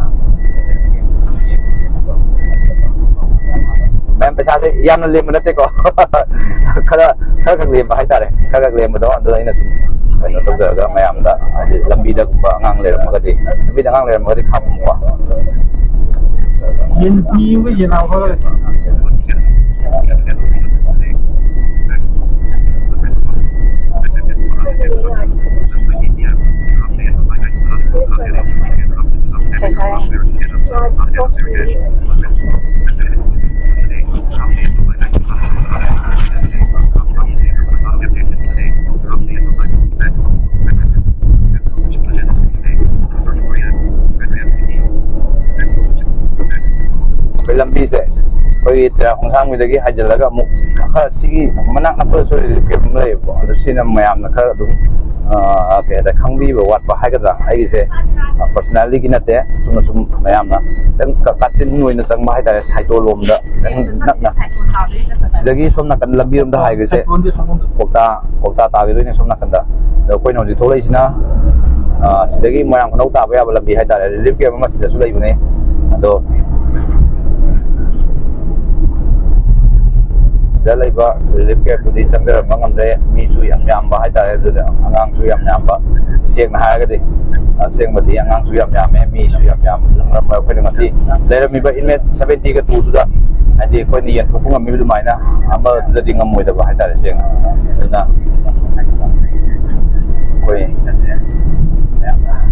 S1: mem pesa se yam le manate ko khara lem ba haitare khara lem do ando ina sum kai to ga mayam da lambi da ba ngang le ma ga di lambi da ngang le ma ga di kham ko
S4: Yen pi với yen nào thôi.
S1: lambi se koi tra khong sang mi dagi hajalaga mu kha sigi manak na per so ke mle bo adu sinam mayam na kha du ke da khangbi ba wat ba haga ai se personality ki nate sum mayam na dan ka chin noi na sang ma hai da sai to lom da nak na sidagi som na kan lambi rom da hai ge se kokta ta ge ni som na kan da koi no ji tholai sina sidagi mayam khau ta ba ya lambi hai da relief ke ma sida su lai bune ado dalai ba relief ke pudi changder mangam re mi su yam ba hai ta angang su yam ba siang na ha ga de siang ba di angang su yam mi su yam lam ba ko ngasi le mi ba inmet 70 ka tu da adi ko ni yan thukung mi du mai na amba da ding ngam moi da ba hai ta siang na koi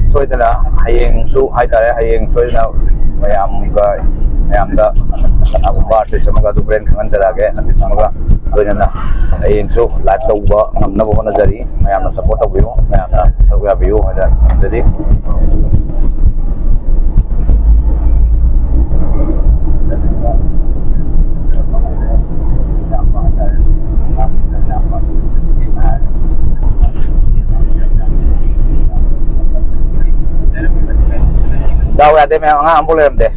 S1: soi da hayeng su hai ta hayeng soi na mayam da aku bar te samaga du brand kan jara ge ati samaga loinana hayengsu live tauba ngamnaba honajari mayamna support taubiyo mayamna saruk yabiyo hada jadi daw ya de me nga ambulem de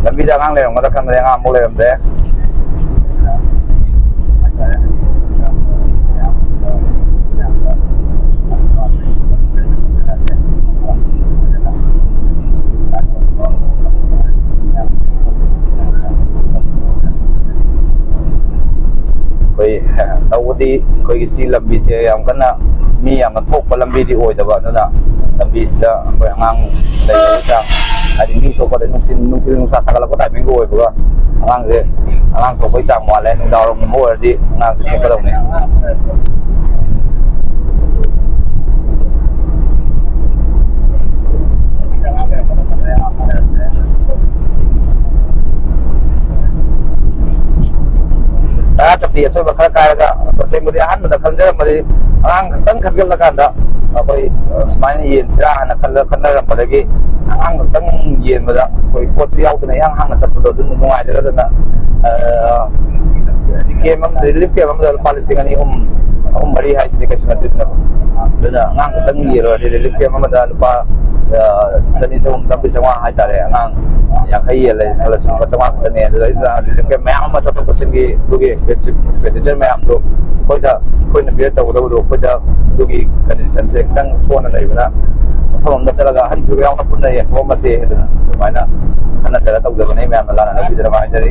S1: lambi jangang le ngada kan nga ambulem de koi tawdi koi si lambi se yam kana mi yang thok lambi di oi da ba na lambi sida koi angang dai ta adi ni to ko da nung sin sa sakala ko ta ming oi ba angang se angang to koi chang wa le nung daw ro mo di angang se ko da ni chapdi achoi ba khara kai ga pasai mudi han da khanjar madi ang tang khatgal la kan da koi smine yen sira na khala khanna ba dagi ang tang yen ba da koi pot yaw na yang hang chat do dun nuai da da na di game am relief game am da policy ngani mari hai sidi kasna din na da ang tang yen ro relief game am da pa chani sum sambi sawa hai tare ang yang kai le kala sum ka chawa ka ne da relief game ma am cha to ko singi dugi expenditure ma am do koi da koi na biya ta do koi da dugi condition se tang phone na leibna phone da chalaga han ju yaw na pun na ye ko ma se da mai na ana chala ta da ne ma am la na bi da ma jari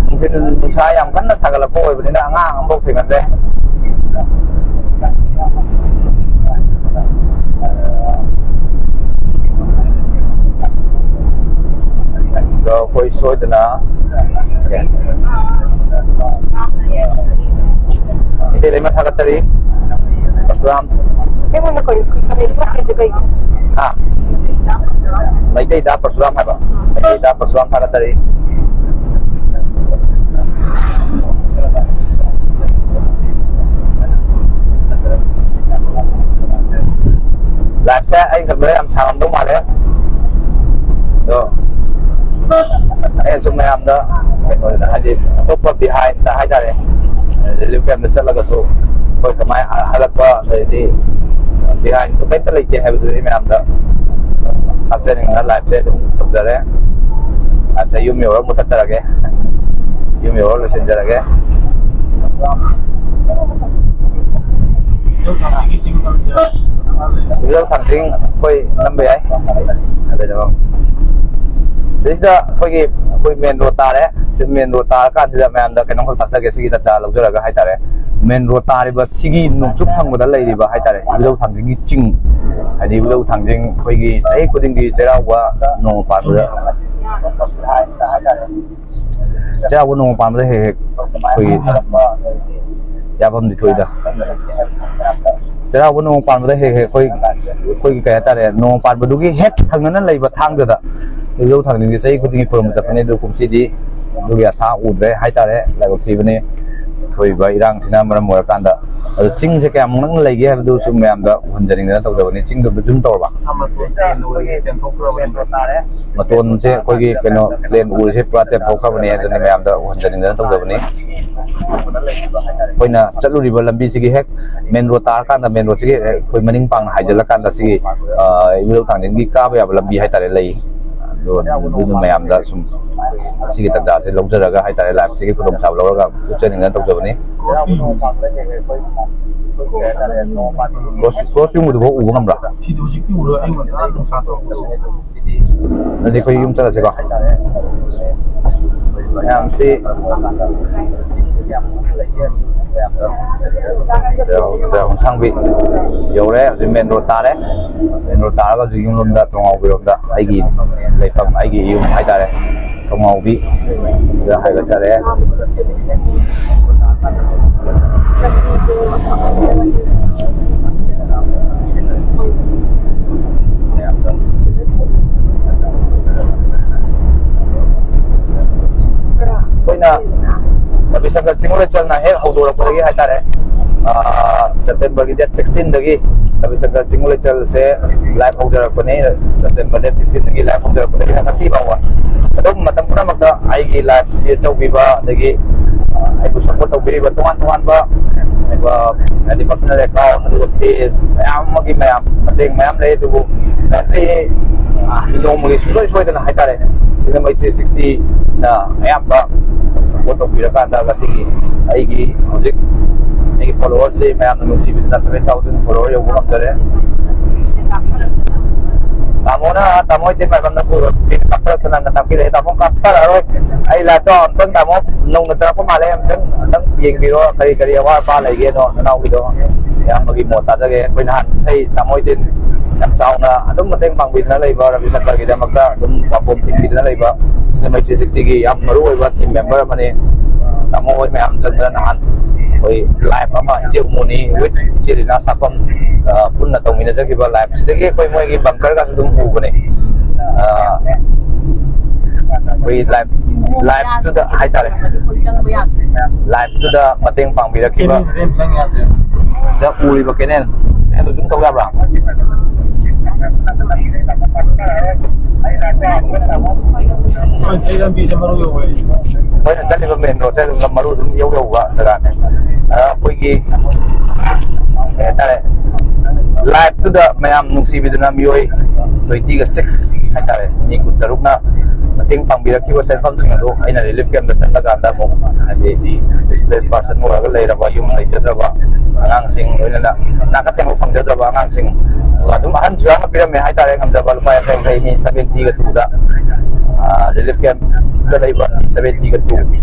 S1: mungkin saya yang kan na sagala ko oi bini na nga am bok thingan de do koi soi na ite le matha ka chari Persuram
S6: Em muốn coi cái này cái gì
S1: ha mai dai da Persuram hai ba mai dai da Persuram tha ka chari live xe anh cần mới làm sao làm đúng mà đấy rồi anh dùng này làm đó rồi là hai đi top behind đã hai đây để live game chất là cái số rồi cái máy hai là qua để đi behind tôi cái lấy cái hai bên mình làm đó làm cho nên là live xe đúng tập giờ đấy anh thấy yêu nhiều lắm một thật là cái yêu nhiều là xin là cái Yêu thằng chính quay năm bề ấy bây giờ không Sisi da koi main road ta đấy sin main road ta kan sida man da kenong khal cái sigi ta cha lo jara ga hai ta re main road ta ri ba sigi nung chuk thang da lai ri ba hai ta re bilo thang jing ching hai di bilo thang jing koi gi chai ko ding gi chera wa no pa da chera wa no pa da he koi ya bam di thoi da chera wa no pa da he koi cái ta re no pa ba du gi het thang nan lai ba thang da lâu thằng những cái giấy của những phần tập này được cũng chỉ đi được ya sa ủn đấy hai ta đấy lại có khi bên này thôi vậy đang xin nam làm một cái đó chính sẽ cái món lấy cái đồ sum làm đó hoàn thành cái tàu này chính được chúng tôi bảo mà tuần sẽ có cái nó lên ủi sẽ qua tempo các bên này nên làm đó hoàn thành cái tàu này coi na chắc lúc đi vào làm gì hết main road ta kan main road cái coi maning pang hai giờ là kan đó cái lâu thằng những cái cá bây giờ làm gì hai ta lấy rồi dulu mayam da sum sigi ta da se long jara ga hai ta la sigi pudong saw lo ga uchen ngan tok jawni costume du u ngam ra nanti ko yum tara se ba yang si rồi sang vị dầu đấy thì men rô ta có gì luôn đã trong ngầu bị rồi đó ai gì lấy phẩm ai gì yêu hai ta đấy trong ngầu bị giờ hai cái ta đấy ꯑꯩꯈꯣꯏꯅ ꯔꯕꯤ ꯁꯪꯀꯔ ꯆꯤꯡꯉꯨ ꯂꯩꯆꯜꯅ ꯍꯦꯛ ꯍꯧꯗꯣꯔꯛꯄꯗꯒꯤ ꯍꯥꯏꯇꯥꯔꯦ ꯁꯦꯞꯇꯦꯝꯕꯔꯒꯤ date 16ꯗꯒꯤ ꯔꯕꯤ ꯁꯪꯀꯔ ꯆꯤꯡꯉꯨ ꯂꯩꯆꯜꯁꯦ live ꯍꯧꯖꯔꯛꯄꯅꯤ September date 16ꯗꯒꯤ ꯂꯥꯏꯚ ꯍꯧꯖꯔꯛꯄꯗꯒꯤ ꯉꯁꯤ ꯐꯥꯎꯕ ꯑꯗꯨꯝ ꯃꯇꯝ ꯄꯨꯝꯅꯃꯛꯇ ꯑꯩꯒꯤ ꯂꯥꯏꯚ ꯁꯤꯌꯔ ꯇꯧꯕꯤꯕ ꯑꯗꯒꯤ ꯑꯩꯕꯨ ꯁꯞꯄꯣꯔꯠ ꯇꯧꯕꯤꯔꯤꯕ ꯇꯣꯉꯥꯟ ꯇꯣꯉꯥꯟꯕ ꯍꯥꯏꯗꯤ ꯄꯔꯁꯣꯅꯦꯜ ꯑꯦꯀꯥꯎꯟ ꯑꯗꯨꯒ ꯄꯦꯖ ꯃꯌꯥꯝ ꯑꯃꯒꯤ ꯃꯇꯦꯡ ꯃꯌꯥꯝ ꯂꯩ ꯑꯗꯨꯕꯨ ꯅꯣꯡꯃꯒꯤ ꯁꯨꯡꯁꯣꯏ ꯁꯣꯏꯗꯅ ꯍꯥꯏꯇꯥꯔꯦ ꯁꯤꯡꯖꯃꯩ 360ꯅ ꯑꯌꯥꯝꯕ ꯁꯞꯄꯣꯔꯠ ꯇꯧꯕꯤꯔꯀꯥꯟꯗ ꯉꯁꯤꯒꯤ ꯑꯩꯒꯤ ꯍꯧꯖꯤꯛ ꯑꯩꯒꯤ ꯐꯣꯂꯣꯋꯔꯁꯤ ꯃꯌꯥꯝꯅ ꯅꯨꯡꯁꯤꯕꯤꯗꯨꯅ 7,000 ꯐꯣꯂꯣꯋꯔ ꯌꯧꯕ ꯉꯝꯖꯔꯦ ꯇꯥꯃꯣꯅ ꯇꯥꯃꯣ ꯏꯇꯦꯟ ꯃꯥꯏꯕꯝꯅ ꯀꯥꯞꯊꯔꯛꯇꯅ ꯇꯥꯛꯄꯤꯔꯛꯑꯦ ꯇꯥꯃꯣ ꯀꯥꯞꯊꯔꯛꯑꯔꯣꯏ ꯑꯩ ꯂꯥꯏꯐꯇꯣ ꯑꯝꯇꯪ ꯇꯥꯃꯣ ꯅꯧꯅ ꯆꯪꯉꯛꯄ ꯃꯥꯜꯂꯦ ꯑꯝꯇꯪ ꯌꯦꯡꯕꯤꯔꯣ ꯀꯔꯤ ꯀꯔꯤ ꯑꯋꯥꯠ ꯑꯄꯥ ꯂꯩꯒꯦꯗꯣ ꯅꯅꯥꯎꯒꯤꯗꯣ ꯑꯌꯥꯝꯕꯒꯤ ꯃꯣꯠ ꯇꯥꯖꯒꯦ ꯑꯩꯈꯣꯏ ꯅꯍꯥꯟ ꯏꯁꯩ ꯇꯥꯃꯣ ꯏꯇꯦꯟ ꯌꯥꯝ ꯆꯥꯎꯅ ꯑꯗꯨꯝ ꯃꯇꯦꯡ ꯄꯥꯡꯕꯤꯗꯨꯅ ꯂꯩꯕ ꯔꯕꯤ ꯁꯪꯀꯔꯒꯤꯗꯃꯛꯇ ꯑꯗꯨꯝ ꯄꯥꯝꯕꯣꯝ ꯇꯤꯡꯕꯤꯗꯨꯅ ꯂꯩꯕ ꯁꯤꯡꯖꯃꯩ 360ꯒꯤ ꯌꯥꯝ ꯃꯔꯨꯑꯣꯏꯕ ꯇꯤꯝ ꯃꯦꯝꯕꯔ ꯑꯃꯅꯤ ꯇꯥꯃꯣ ꯍꯣꯏ ꯃꯌꯥꯝ ꯆꯪꯗꯅ ꯅꯍꯥꯟ ꯑꯩꯈꯣꯏ ꯂꯥꯏꯚ ꯑꯃ ꯏꯆꯦ ꯎꯃꯣꯅꯤ ꯋꯤꯠ ꯏꯆꯦ ꯔꯤꯅꯥ ꯁꯥꯐꯝ ꯄꯨꯟꯅ ꯇꯧꯃꯤꯟꯅꯖꯈꯤꯕ ꯂꯥꯏꯚꯁꯤꯗꯒꯤ ꯑꯩꯈꯣꯏ ꯃꯣꯏꯒꯤ ꯕꯪꯀꯔꯒꯁꯨ ꯑꯗꯨꯝ ꯎꯕꯅꯦ ꯑꯩꯈꯣꯏ ꯂꯥꯏꯚꯇꯨꯗ ꯍꯥꯏꯇꯥꯔꯦ ꯂꯥꯏꯚꯇꯨꯗ ꯃꯇꯦꯡ ꯄꯥꯡꯕꯤꯔꯛꯈꯤꯕ ꯁꯤꯗ ꯎꯔꯤꯕ ꯀꯦꯅꯦꯜ ꯑꯗꯨꯝ ꯇꯧ ꯌꯥꯕ꯭ꯔꯥ ꯑꯩꯈꯣꯏꯅ ꯆꯠꯂꯤꯕ ꯃꯦꯟ ꯔꯣꯗꯁꯦ ꯑꯗꯨꯝ ꯃꯔꯨ ꯑꯗꯨꯝ ꯌꯧꯕ ꯖꯒꯥꯅꯦ ꯑꯩꯈꯣꯏꯒꯤ ꯀꯩ ꯍꯥꯏꯇꯥꯔꯦ ꯂꯥꯏꯚꯇꯨꯗ ꯃꯌꯥꯝ ꯅꯨꯡꯁꯤꯕꯤꯗꯨꯅ ꯃꯤꯑꯣꯏ 26 ꯍꯥꯏꯇꯥꯔꯦ ꯃꯤ 19ꯅ ꯃꯇꯦꯡ ꯄꯥꯡꯕꯤꯔꯛꯈꯤꯕ ꯁꯦꯟꯐꯝꯁꯤꯡ ꯑꯗꯨ ꯑꯩꯅ ꯔꯤꯂꯤꯐ ꯀꯦꯝꯞꯇ ꯆꯠꯂꯀꯥꯟꯗ ꯑꯃꯨꯛ ꯍꯥꯏꯗꯤ ꯗꯤꯁꯄ꯭ꯂꯦꯁ ꯄꯥꯔꯁꯟ ꯑꯣꯏꯔꯒ ꯂꯩꯔꯕ ꯌꯨꯝ ꯂꯩꯖꯗ꯭ꯔꯕ ꯑꯉꯥꯡꯁꯤꯡ ꯂꯣꯏꯅꯅ ꯅꯥꯀꯠ ꯊꯦꯡꯕ ꯐꯪꯖꯗ꯭ꯔꯕ ꯑꯉꯥꯡꯁꯤꯡ ꯑꯗꯨꯝ ꯑꯍꯟꯁꯨ ꯌꯥꯝꯅ ꯄꯤꯔꯝꯃꯦ ꯍꯥꯏꯇꯥꯔꯦ ꯉꯝꯖꯕ ꯂꯨꯄꯥ 50 ꯃꯤ 70 ꯔꯤꯂꯤꯐ ꯀꯦꯝꯞꯇ ꯂꯩꯕ 70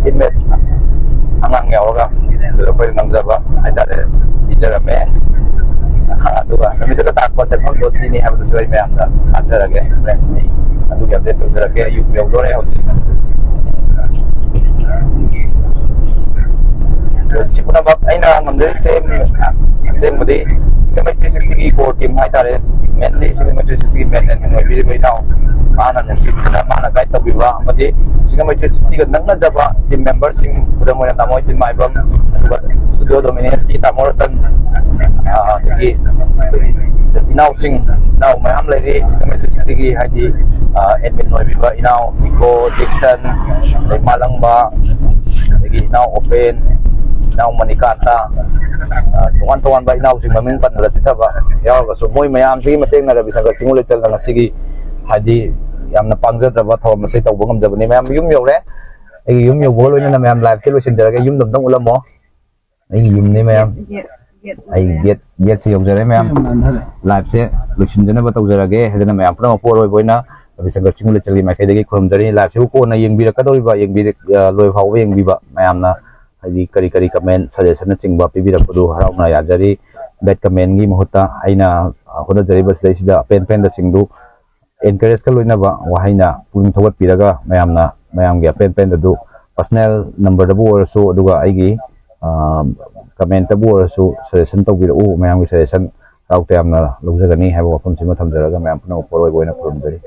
S1: ꯏꯟꯃꯦꯠ ꯑꯉꯥꯡ ꯌꯥꯎꯔꯒ ꯑꯗꯨꯗ ꯑꯩꯈꯣꯏꯅ ꯉꯝꯖꯕ ꯍꯥꯏꯇꯥꯔꯦ ꯄꯤꯖꯔꯝꯃꯦ ꯑꯗꯨꯒ ꯅꯨꯃꯤꯠꯇꯨꯗ ꯇꯥꯛꯄ ꯁꯦꯟꯐꯝꯗꯣ ꯁꯤꯅꯤ ꯍꯥꯏꯕꯗꯨꯁꯨ ꯑꯩ ꯃꯌꯥꯝꯗ ꯇꯥꯛꯆꯔꯒꯦ ꯑꯗꯨꯒꯤ ꯑꯞꯗꯦꯠ ꯇꯧꯖꯔꯛꯀꯦ ꯑꯌꯨꯛ ꯌꯧꯗꯣꯔꯦ ꯍꯧꯖꯤꯛ ꯁꯤ ꯄꯨꯝꯅꯃꯛ ꯑꯩꯅ ꯉꯝꯖꯔꯤꯁꯦ ꯑꯁꯦꯡꯕꯗꯤ ꯁꯤꯡꯖꯃꯩ 360ꯒꯤ ꯀꯣꯔ ꯇꯤꯝ ꯍꯥꯏꯇꯥꯔꯦ ꯃꯦꯟꯂꯤ ꯁꯤꯡꯖꯃꯩ 360ꯒꯤ ꯃꯦꯟ ꯑꯦꯗꯃꯤꯟ ꯑꯣꯏꯕꯤꯔꯤꯕ ꯏꯅꯥꯎ ꯃꯥꯅ ꯅꯨꯡꯁꯤꯕꯤꯗꯨꯅ ꯃꯥꯅ ꯒꯥꯏꯗ ꯇꯧꯕꯤꯕ ꯑꯃꯗꯤ ꯁꯤꯡꯖꯃꯩ 360ꯒ ꯅꯛꯅꯖꯕ ꯇꯤꯝ ꯃꯦꯝꯕꯔꯁꯤꯡ ꯈꯨꯗꯝ ꯑꯣꯏꯅ ꯇꯥꯃꯣ ꯏꯇꯦꯟ ꯃꯥꯏꯕꯝ ꯑꯗꯨꯒ ꯁ꯭ꯇꯨꯗꯤꯑꯣ ꯗꯣꯃꯤꯅꯦꯟꯁꯀꯤ ꯇꯥꯃꯣ ꯔꯇꯟ ꯑꯗꯒꯤ ꯏꯅꯥꯎꯁꯤꯡ ꯏꯅꯥꯎ ꯃꯌꯥꯝ ꯂꯩꯔꯤ ꯁꯤꯡꯖꯃꯩ 360ꯒꯤ ꯍꯥꯏꯗꯤ ꯑꯦꯗꯃꯤꯟ ꯑꯣꯏꯕꯤꯕ ꯏꯅꯥꯎ ꯅꯤꯀꯣ ꯗꯤꯛꯁꯟ ꯑꯗꯩ ꯃꯥꯂꯪꯕ ꯑꯗꯒꯤ ꯏꯅꯥꯎ ꯑꯣꯄꯦꯟ ꯏꯅꯥꯎ ꯃꯅꯤꯀꯥꯟꯇ ꯇꯣꯉꯥꯟ ꯇꯣꯉꯥꯟꯕ ꯏꯅꯥꯎꯁꯤꯡ ꯃꯃꯤꯡ ꯄꯟꯕꯗ ꯆꯤꯊꯕ ꯌꯥꯎꯔꯒꯁꯨ ꯃꯣꯏ ꯃꯌꯥꯝꯁꯤꯒꯤ ꯃꯇꯦꯡꯅ ꯔꯕꯤ ꯁꯪꯀꯔ ꯆꯤꯡꯉꯨ ꯂꯩꯆꯜꯅ ꯉꯁꯤꯒꯤ ꯍꯥꯏꯗꯤ ꯌꯥꯝꯅ ꯄꯥꯡꯖꯗ꯭ꯔꯕ ꯊꯧꯔꯝ ꯑꯁꯤ ꯇꯧꯕ ꯉꯝꯖꯕꯅꯤ ꯃꯌꯥꯝ ꯌꯨꯝ ꯌꯧꯔꯦ ꯑꯩꯒꯤ ꯌꯨꯝ ꯌꯧꯕꯒ ꯂꯣꯏꯅꯅ ꯃꯌꯥꯝ ꯂꯥꯏꯚꯁꯦ ꯂꯣꯏꯁꯤꯟꯖꯔꯒꯦ ꯌꯨꯝꯗ ꯑꯝꯇꯪ ꯎꯠꯂꯝꯃꯣ ꯑꯩꯒꯤ ꯌꯨꯝꯅꯤ ꯃꯌꯥꯝ ꯑꯩ ꯒꯦꯠꯁꯦ ꯌꯧꯖꯔꯦ ꯃꯌꯥꯝ ꯂꯥꯏꯚꯁꯦ ꯂꯣꯏꯁꯤꯟꯖꯅꯕ ꯇꯧꯖꯔꯒꯦ ꯍꯥꯏꯗꯅ ꯃꯌꯥꯝ ꯄꯨꯝꯅꯃꯛ ꯑꯔꯣꯏꯕ ꯑꯣꯏꯅ ꯔꯕꯤ ꯁꯪꯀꯔ ꯆꯤꯡꯉꯨ ꯂꯩꯆꯜꯒꯤ ꯃꯥꯏꯀꯩꯗꯒꯤ ꯈꯨꯔꯨꯝꯖꯔꯤ ꯂꯥꯏꯚꯁꯤꯕꯨ ꯀꯣꯟꯅ ꯌꯦꯡꯕꯤꯔꯛꯀꯗꯧꯔꯤꯕ ꯂꯣꯏ ꯐꯥꯎꯕ ꯌꯦꯡꯕꯤꯕ ꯃꯌꯥꯝꯅ ꯍꯥꯏꯗꯤ ꯀꯔꯤ ꯀꯃꯦꯟ ꯁꯖꯦꯁꯟꯅꯆꯤꯡꯕ ꯄꯤꯕꯤꯔꯛꯄꯗꯨ ꯍꯔꯥꯎꯅ ꯌꯥꯖꯔꯤ ꯕꯦꯠ ꯀꯃꯦꯟꯒꯤ ꯃꯍꯨꯠꯇ ꯑꯩꯅ ꯍꯣꯠꯅꯖꯔꯤꯕ ꯁꯤꯗꯩꯁꯤꯗ ꯑꯄꯦꯟ ꯄꯦꯟꯗꯁꯤꯡꯗꯨ ꯑꯦꯟꯀꯔꯦꯖꯀ ꯂꯣꯏꯅꯕ ꯋꯥꯍꯩꯅ ꯄꯨꯛꯅꯤꯡ ꯊꯧꯒꯠꯄꯤꯔꯒ ꯃꯌꯥꯝꯒꯤ ꯑꯄꯦꯟ ꯄꯦꯟꯗꯗꯨ ꯄꯔꯁꯣꯅꯦꯜ ꯅꯝꯕꯔꯗꯕꯨ ꯑꯣꯏꯔꯁꯨ ꯑꯗꯨꯒ ꯑꯩꯒꯤ ꯀꯃꯦꯟꯇꯕꯨ ꯑꯣꯏꯔꯁꯨ ꯁꯖꯦꯁꯟ ꯇꯧꯕꯤꯔꯛꯎ ꯃꯌꯥꯝꯒꯤ ꯁꯖꯦꯁꯟ ꯍꯔꯥꯎ ꯇꯌꯥꯝꯅ ꯂꯧꯖꯒꯅꯤ ꯍꯥꯏꯕ ꯋꯥꯐꯝꯁꯤꯃ ꯊꯝꯖꯔꯒ ꯃꯌꯥꯝ ꯄꯨꯝꯅꯃꯛ ꯑꯔꯣꯏꯕ ꯑꯣꯏꯅ ꯈꯨꯔꯨꯝꯖꯔꯤ